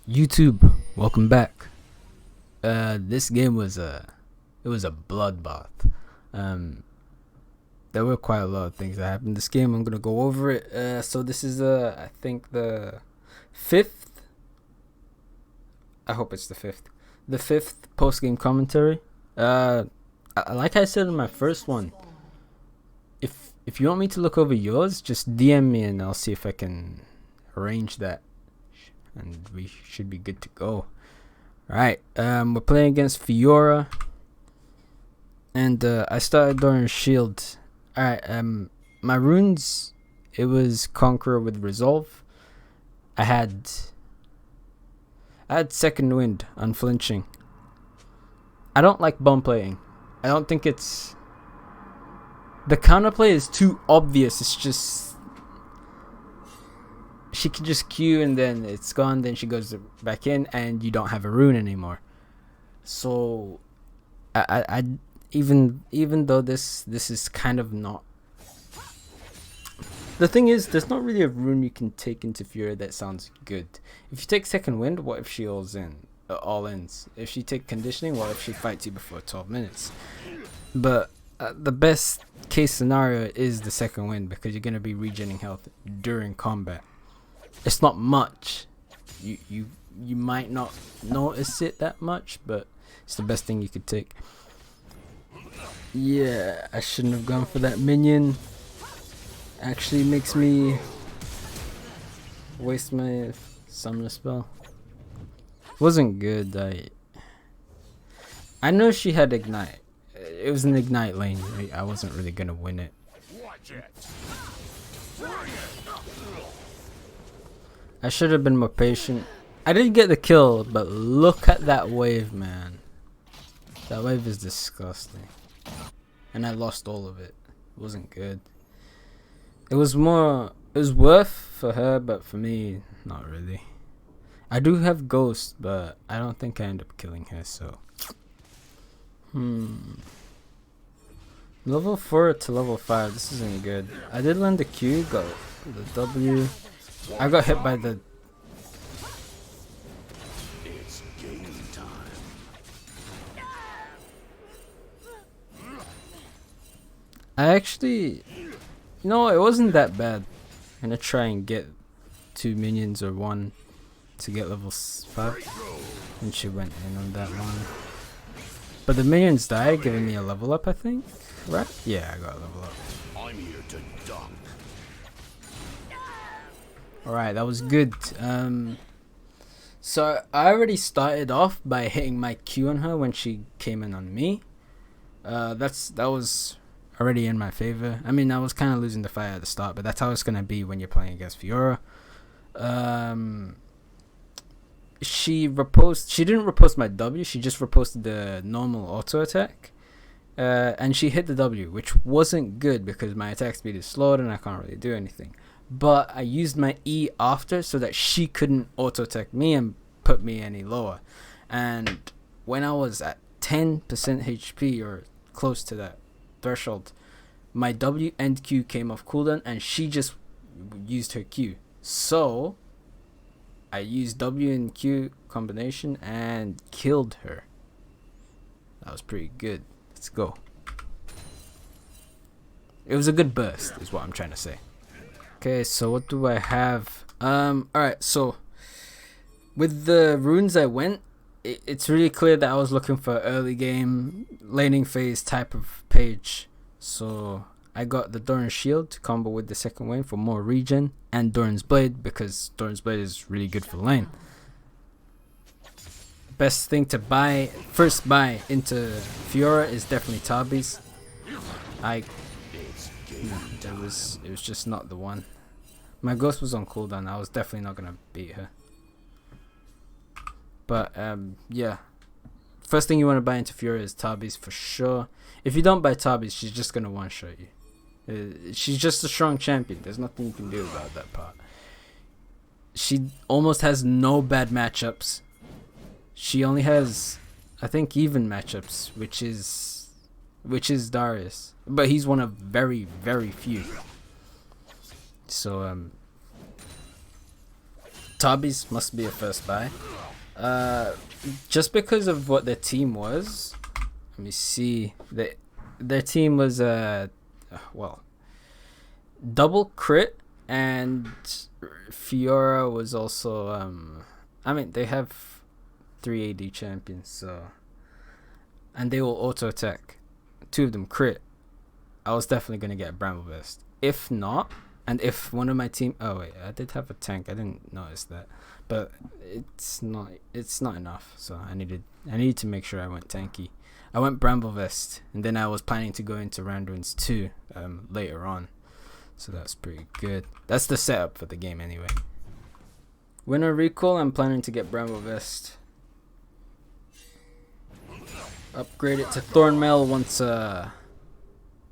YouTube, welcome back. This game was a bloodbath. There were quite a lot of things that happened in this game. I'm gonna go over it. So this is I think the fifth. I hope it's the fifth post game commentary. Like I said in my first one, if you want me to look over yours, just DM me and I'll see if I can arrange that. And we should be good to go. Alright, we're playing against Fiora. And I started during Shield. Alright, my runes, it was Conqueror with Resolve. I had Second Wind, Unflinching. I don't like bomb playing. I don't think it's... The counterplay is too obvious. It's just... She can just Q and then it's gone, then she goes back in and you don't have a rune anymore. So I even though this is kind of not, the thing is there's not really a rune you can take into Fiora that sounds good. If you take Second Wind, what if she all ends? If she take Conditioning, what if she fights you before 12 minutes? But the best case scenario is the Second Wind, because you're going to be regenerating health during combat. It's not much. You might not notice it that much, but it's the best thing you could take. Yeah, I shouldn't have gone for that minion. Actually makes me waste my summoner spell. Wasn't good. I know she had ignite. It was an ignite lane. I wasn't really gonna win it. I should have been more patient. I didn't get the kill, but look at that wave, man. That wave is disgusting. And I lost all of it. It wasn't good. It was worth for her, but for me, not really. I do have Ghost, but I don't think I end up killing her, so. Level 4 to level 5, this isn't good. I did learn the Q, got the W. I got hit by the... It's game time. I actually... No, it wasn't that bad. I'm gonna try and get 2 minions or 1 to get level 5. And she went in on that one. But the minions died, giving me a level up, I think. Right? Yeah, I got a level up. I'm here to dunk. Alright, that was good. So I already started off by hitting my Q on her when she came in on me. That was already in my favor. I mean, I was kind of losing the fight at the start, but that's how it's gonna be when you're playing against Fiora. She didn't repost my W. She just reposted the normal auto attack. And she hit the W, which wasn't good because my attack speed is slowed and I can't really do anything. But I used my E after so that she couldn't auto attack me and put me any lower. And when I was at 10% HP or close to that threshold, my W and Q came off cooldown and she just used her Q. So I used W and Q combination and killed her. That was pretty good. Let's go. It was a good burst is what I'm trying to say. Okay, so what do I have? Alright, so with the runes I went, it's really clear that I was looking for early game laning phase type of page. So I got the Doran's Shield to combo with the Second Wave for more regen, and Doran's Blade because Doran's Blade is really good for lane. Best thing to first buy into Fiora is definitely Tabi's. It was just not the one. My Ghost was on cooldown. I was definitely not gonna beat her. But yeah, first thing you want to buy into Fiora is Tabi's for sure. If you don't buy Tabi's, she's just gonna one shot you. She's just a strong champion. There's nothing you can do about that part. She almost has no bad matchups. She only has, I think, even matchups, which is Darius, but he's one of very, very few. So Tabi's must be a first buy. Just because of what their team was. Let me see. Their team was well, double crit, and Fiora was also I mean, they have 3 AD champions, so, and they will auto attack. 2 of them crit. I was definitely gonna get Bramble Vest. If not, and if one of my team, oh wait, I did have a tank. I didn't notice that, but it's not enough. So I needed to make sure I went tanky. I went Bramble Vest, and then I was planning to go into Randuin's 2 later on. So that's pretty good. That's the setup for the game anyway. Winter Recall, I'm planning to get Bramble Vest. Upgrade it to Thornmail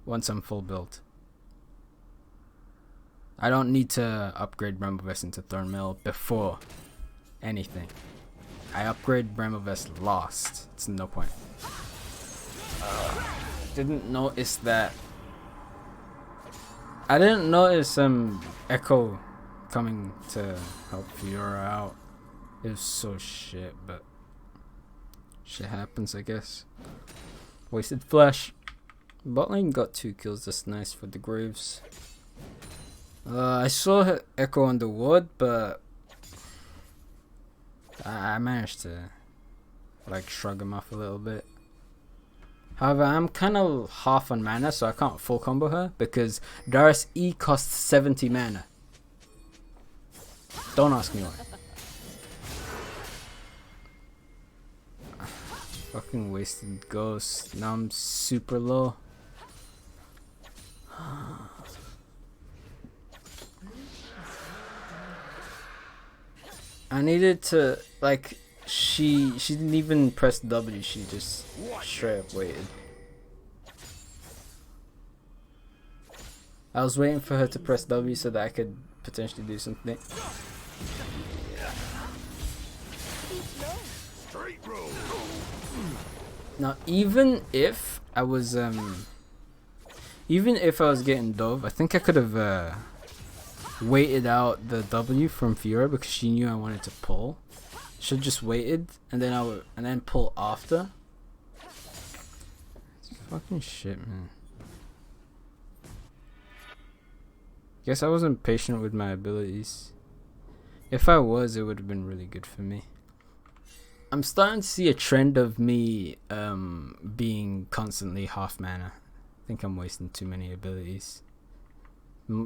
once I'm full build. I don't need to upgrade Bramble Vest into Thornmail before anything. I upgrade Bramble Vest last. It's no point. Didn't notice that. I didn't notice Echo coming to help Fiora out. It was so shit, but shit happens, I guess. Wasted flash. Bot lane got 2 kills. That's nice for the Graves. I saw Echo on the ward, but I managed to like shrug him off a little bit. However, I'm kind of half on mana, so I can't full combo her because Darius E costs 70 mana. Don't ask me why. Fucking wasted ghost. Now I'm super low. I needed to, like, she didn't even press W, she just straight up waited. I was waiting for her to press W so that I could potentially do something. Now, even if I was getting dove, I think I could have waited out the W from Fiora because she knew I wanted to pull. Should just waited and then pull after. It's fucking shit, man. Guess I wasn't patient with my abilities. If I was, it would have been really good for me. I'm starting to see a trend of me being constantly half mana. I think I'm wasting too many abilities.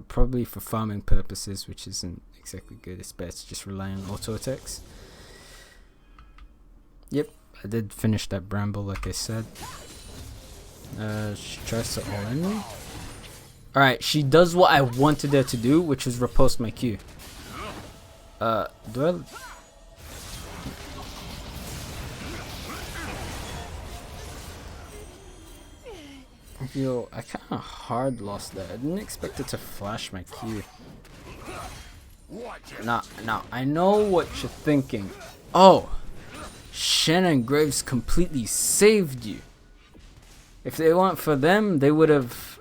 Probably for farming purposes, which isn't exactly good. It's better to just rely on auto attacks. Yep, I did finish that Bramble like I said. She tries to all in me. Alright, she does what I wanted her to do, which was repost my Q. Do I... Yo, I kinda hard lost that. I didn't expect it to flash my Q. Now, I know what you're thinking. Oh! Shen and Graves completely saved you. If they weren't for them, they would have...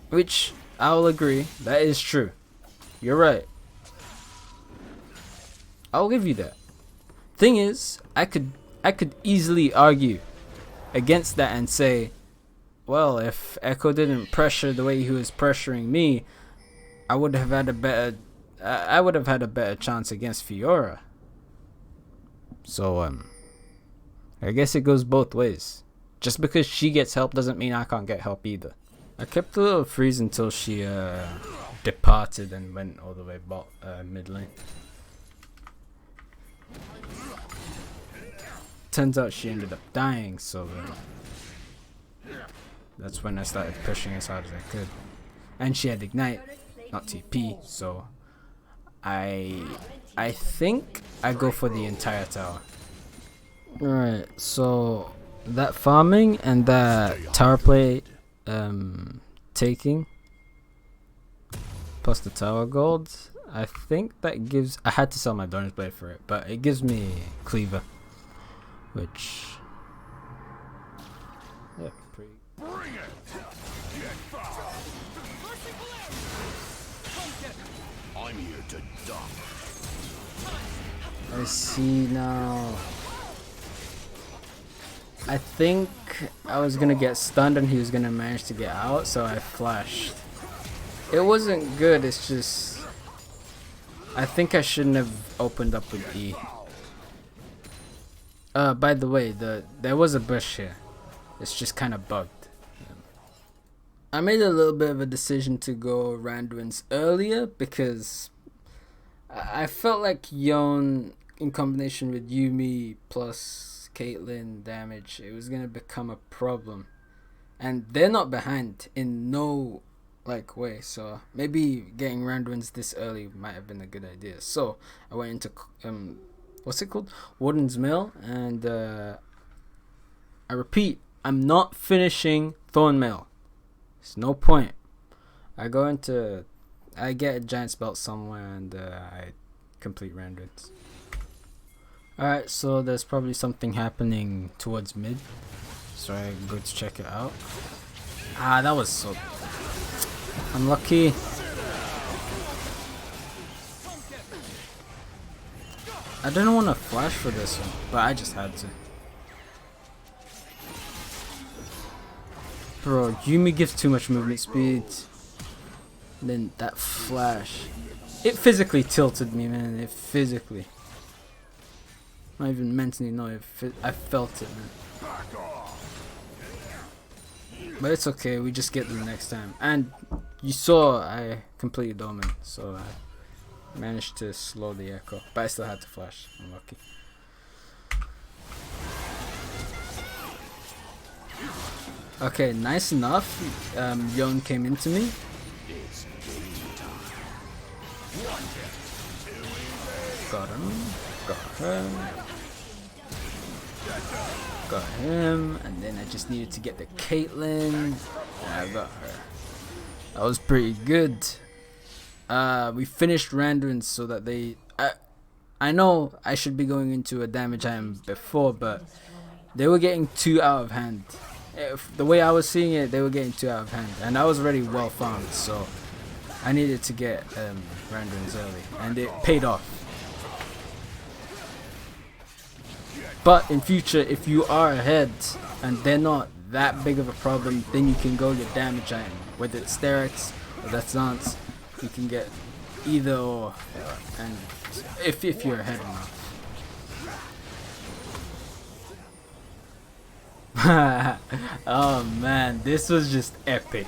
Which, I'll agree, that is true. You're right. I'll give you that. Thing is, I could easily argue against that and say, well, if Echo didn't pressure the way he was pressuring me, I would have had a better chance against Fiora. So I guess it goes both ways. Just because she gets help doesn't mean I can't get help either. I kept a little freeze until she departed and went all the way mid lane. Turns out she ended up dying, so that's when I started pushing as hard as I could. And she had Ignite, not TP, so I think I go for the entire tower. Alright, so that farming and that tower play taking plus the tower gold, I think that gives... I had to sell my Dorn's Blade for it, but it gives me Cleaver. Which, yeah, pretty. I'm here to dock. I see now. I think I was gonna get stunned and he was gonna manage to get out, so I flashed. It wasn't good, it's just... I think I shouldn't have opened up with E. By the way, there was a bush here. It's just kind of bugged. I made a little bit of a decision to go Randuin's earlier because I felt like Yon in combination with Yumi plus Caitlyn damage, it was gonna become a problem, and they're not behind in no like way, so maybe getting Randuin's this early might have been a good idea. So I went into what's it called, Warden's Mill, and I repeat, I'm not finishing Thornmail. There's no point. I get a giant's belt somewhere and I complete Randuin's. Alright, so there's probably something happening towards mid, so I go to check it out. Ah, that was so unlucky. I didn't want to flash for this one, but I just had to. Bro, Yumi gives too much movement speed. Then that flash, it physically tilted me, man. It physically. Not even mentally, no. I felt it, man. But it's okay. We just get them next time. And you saw I completed Omen, so I managed to slow the echo. But I still had to flash. Unlucky. Okay, nice enough. Yon came into me. Got him. Got her. Got him. And then I just needed to get the Caitlyn. And I got her. That was pretty good. We finished Randuin so that they... I know I should be going into a damage item before, but they were getting too out of hand. The way I was seeing it, they were getting too out of hand. And I was already well farmed, so I needed to get Randuin's early. And it paid off. But in future, if you are ahead and they're not that big of a problem, then you can go your damage item. Whether it's Sterex or that's Lance, you can get either or. And if you're ahead enough. Oh man, this was just epic.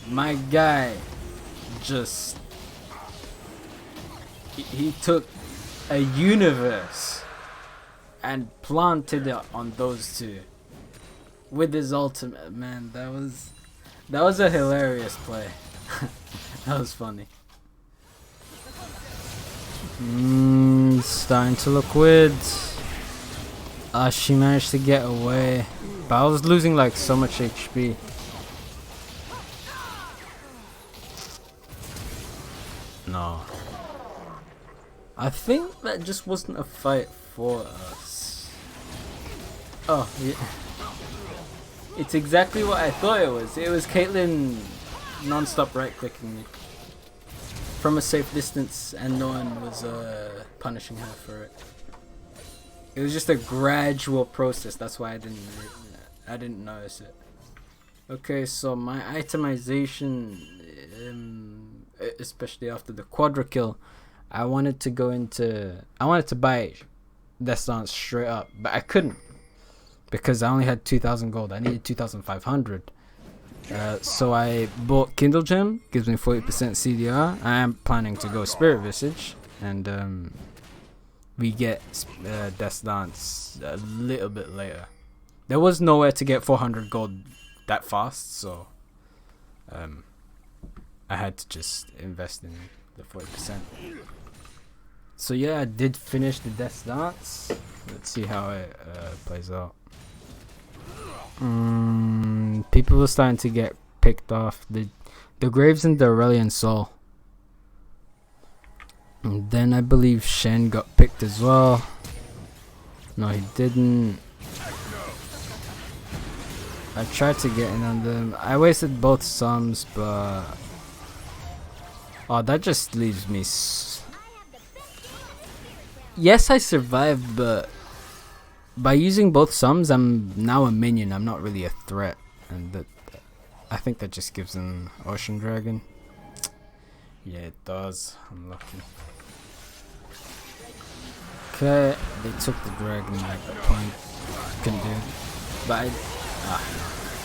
My guy just... He took a universe and planted it on those two with his ultimate, man. That was a hilarious play. That was funny. Starting to look weird. She managed to get away, but I was losing like so much HP. No. I think that just wasn't a fight for us. Oh, yeah. It's exactly what I thought it was. It was Caitlyn non-stop right-clicking me from a safe distance, and no one was punishing her for it. It was just a gradual process. That's why I didn't notice it. Okay, so my itemization, especially after the quadra kill, I wanted to buy Death Dance straight up, but I couldn't because I only had 2,000 gold. I needed 2,500. So I bought Kindle Gem, gives me 40% CDR. I am planning to go Spirit Visage, and we get Death Dance a little bit later. There was nowhere to get 400 gold that fast, so I had to just invest in the 40%. So yeah, I did finish the Death Dance. Let's see how it plays out. People were starting to get picked off. The Graves and the Aurelian Soul. And then I believe Shen got picked as well. No, he didn't. I tried to get in on them. I wasted both sums, but oh, that just leaves me. Yes, I survived, but by using both sums, I'm now a minion. I'm not really a threat, and that I think that just gives them Ocean Dragon. Yeah, it does. I'm lucky. Okay, they took the dragon at that point. Couldn't do it. But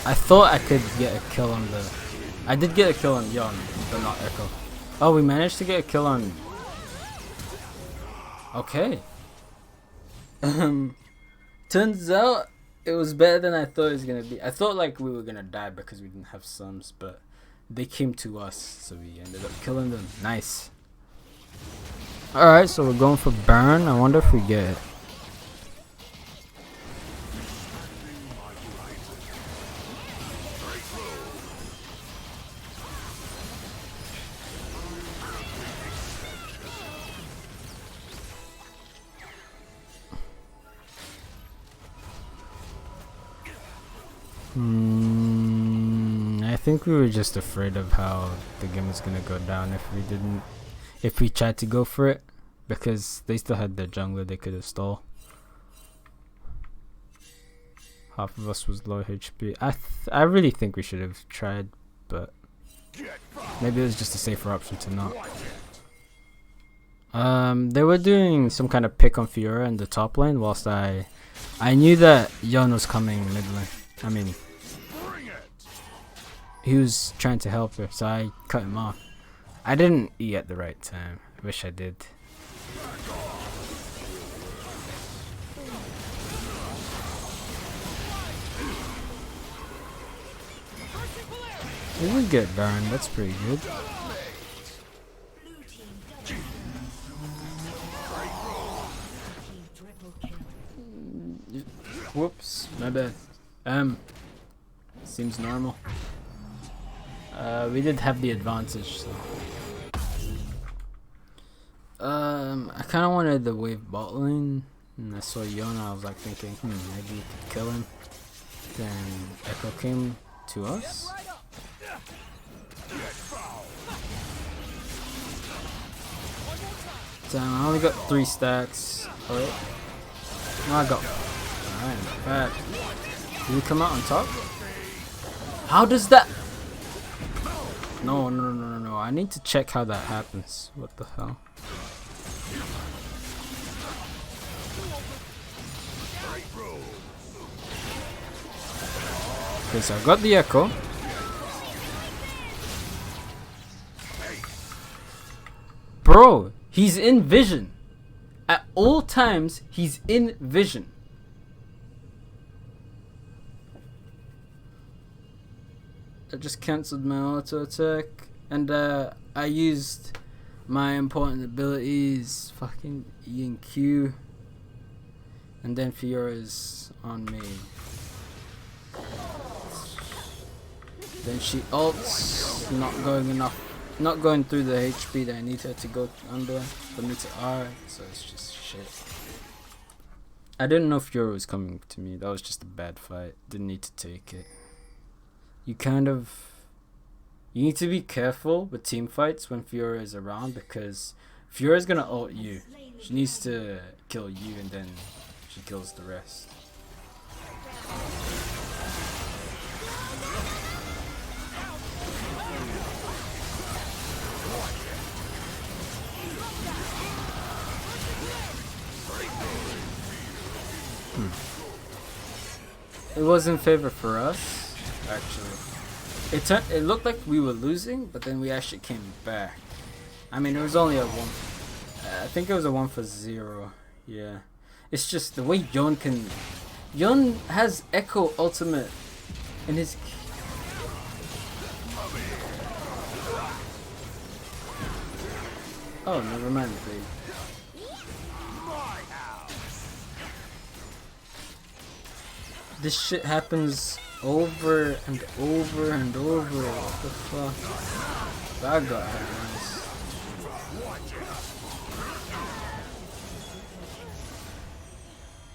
I thought I could get a kill on the... I did get a kill on Yon, but not Echo. Oh, we managed to get a kill on... Okay. Turns out it was better than I thought it was gonna be. I thought like we were gonna die because we didn't have sums, but they came to us, so we ended up killing them. Nice. Alright, so we're going for burn. I wonder if we get it. I think we were just afraid of how the game was gonna go down if we tried to go for it, because they still had their jungler they could have stole. Half of us was low HP. I really think we should have tried, but maybe it was just a safer option to not. They were doing some kind of pick on Fiora in the top lane, whilst I knew that Yon was coming mid lane. I mean, he was trying to help her, so I cut him off. I didn't E at the right time. I wish I did. We would get Baron, that's pretty good. Whoops, my bad. Seems normal. We did have the advantage, so. I kind of wanted the wave bot lane, and I saw Yona. I was like thinking, maybe we could kill him. Then Echo came to us. Damn, I only got 3 stacks. Oh, wait. No, I got. Alright, not bad. Did we come out on top? How does that? No. I need to check how that happens. What the hell? Okay, so I got the echo. Bro, he's in vision. At all times, he's in vision. I just cancelled my auto attack, and I used my important abilities, fucking E and Q, and then Fiora's on me. Then she ults, not going through the HP that I need her to go under for me to R, so it's just shit. I didn't know Fiora was coming to me. That was just a bad fight. Didn't need to take it. You need to be careful with team fights when Fiora is around, because Fiora is gonna ult you. She needs to kill you and then she kills the rest. It was in favor for us, actually. It looked like we were losing, but then we actually came back. I mean, it was only a 1. I think it was a 1-0. Yeah. It's just the way Yon can. Yon has Echo ultimate in his. Oh, never mind, babe. This shit happens over and over and over. What the fuck? That got her nice.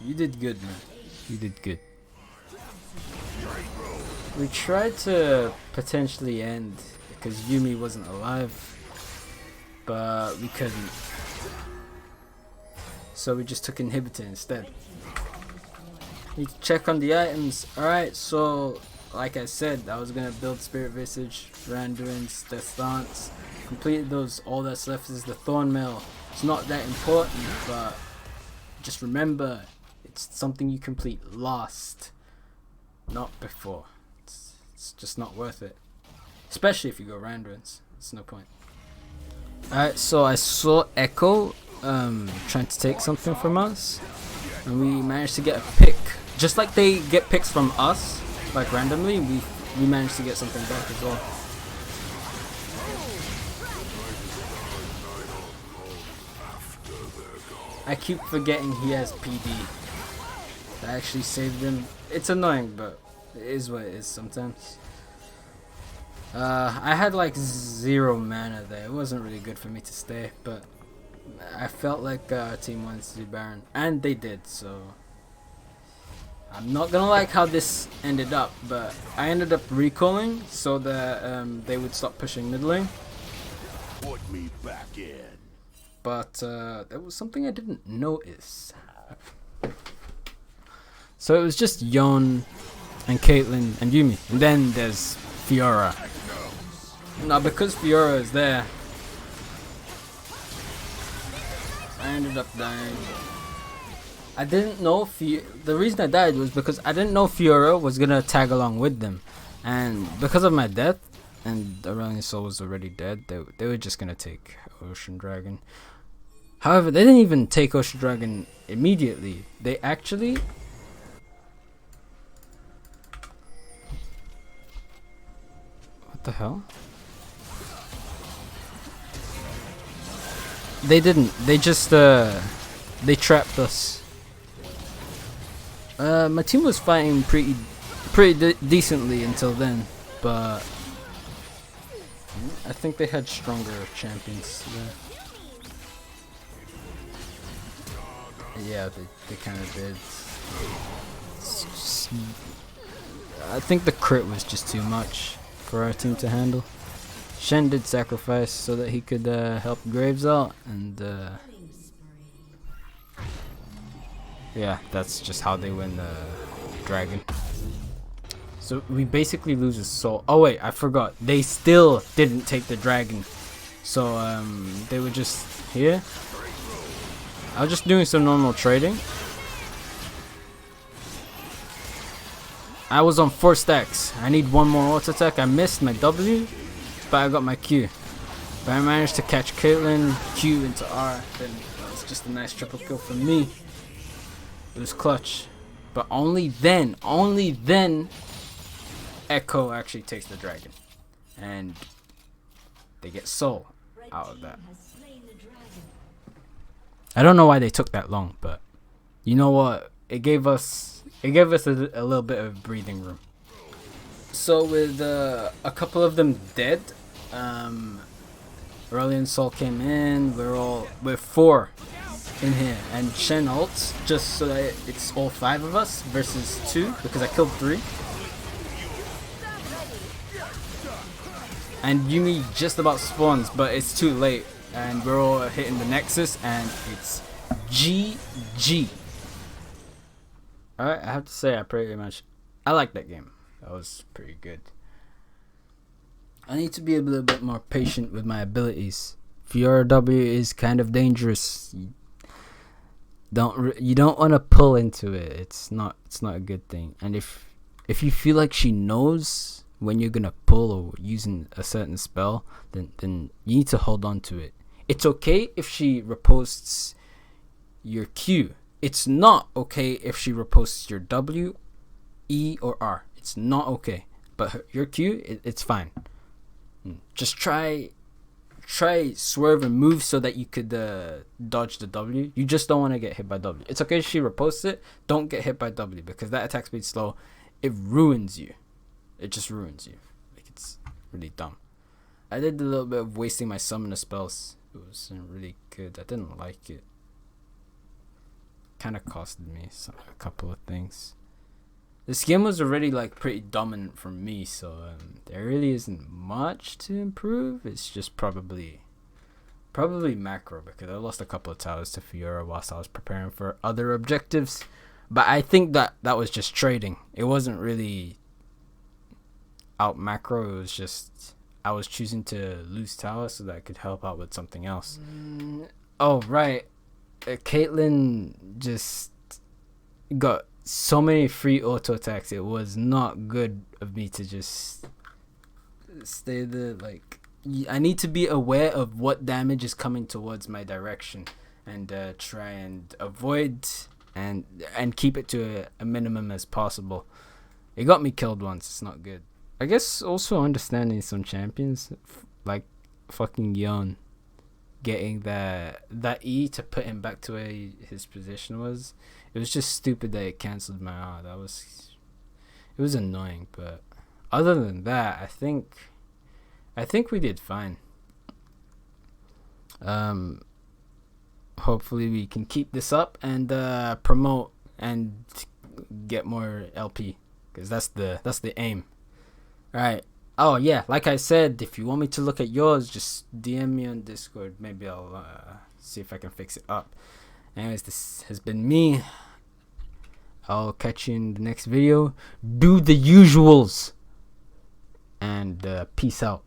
You did good, man. You did good. We tried to potentially end because Yumi wasn't alive, but we couldn't. So we just took inhibitor instead. Need to check on the items. Alright, so like I said, I was gonna build Spirit Visage, Randuin's, Death Stance. Completed those. All that's left is the Thorn Mail. It's not that important, but just remember, it's something you complete last, not before. It's just not worth it, especially if you go Randuin's. It's no point. Alright, so I saw Echo trying to take something from us, and we managed to get a pick. Just like they get picks from us, like randomly, we managed to get something back as well. I keep forgetting he has PD. I actually saved him. It's annoying, but it is what it is sometimes. I had like 0 mana there. It wasn't really good for me to stay, but I felt like our team wanted to do Baron, and they did, so I'm not gonna like how this ended up, but I ended up recalling so that they would stop pushing mid lane. Put me back in. But there was something I didn't notice. So it was just Yon and Caitlyn and Yumi, and then there's Fiora. Now because Fiora is there, I ended up dying. I didn't know the reason I died was because I didn't know Fiora was gonna tag along with them, and because of my death, and Aurelion Sol was already dead, they were just gonna take Ocean Dragon. However, they didn't even take Ocean Dragon immediately. They actually what the hell? They didn't. They just they trapped us. My team was fighting pretty decently until then, but I think they had stronger champions there. Yeah, they kind of did. I think the crit was just too much for our team to handle. Shen did sacrifice so that he could help Graves out, and yeah, that's just how they win the dragon. So we basically lose a soul. Oh wait, I forgot. They still didn't take the dragon. So they were just here. I was just doing some normal trading. I was on 4 stacks. I need 1 more auto attack. I missed my W, but I got my Q. But I managed to catch Caitlyn, Q into R. Then it's just a nice triple kill for me. It was clutch. But only then, Echo actually takes the dragon. And they get soul out of that. I don't know why they took that long, but you know what? It gave us a little bit of breathing room. So with a couple of them dead, Aurelion Sol came in. We're 4 in here, and Shen ults just so that it's all 5 of us versus 2 because I killed 3. And Yumi just about spawns, but it's too late, and we're all hitting the Nexus, and it's GG. Alright, I have to say I like that game. That was pretty good. I need to be a little bit more patient with my abilities. Fiora W is kind of dangerous. You don't want to pull into it. It's not a good thing. And if you feel like she knows when you're gonna pull or using a certain spell, then you need to hold on to it. It's okay if she reposts your Q. It's not okay if she reposts your W, E, or R. It's not okay. But your Q, it's fine. Just try swerve and move so that you could dodge the W. You just don't want to get hit by W. It's okay if she reposts it. Don't get hit by W because that attack speed slow, it ruins you. It just ruins you. Like, it's really dumb. I did a little bit of wasting my summoner spells. It wasn't really good. I didn't like it. Kind of costed me a couple of things. This game was already like pretty dominant from me, so there really isn't much to improve. It's just probably macro, because I lost a couple of towers to Fiora whilst I was preparing for other objectives. But I think that was just trading. It wasn't really out macro. It was just I was choosing to lose towers so that I could help out with something else. Oh right, Caitlyn just got so many free auto attacks. It was not good of me to just stay there. Like, I need to be aware of what damage is coming towards my direction, and try and avoid and keep it to a minimum as possible. It got me killed once. It's not good. I guess also understanding some champions like fucking Yon getting that E to put him back to where his position was. It was just stupid that it cancelled my R. It was annoying, but other than that, I think we did fine. Hopefully we can keep this up and promote and get more LP, because that's the aim. All right. Oh yeah, like I said, if you want me to look at yours, just DM me on Discord. Maybe I'll see if I can fix it up. Anyways, this has been me. I'll catch you in the next video. Do the usuals. And peace out.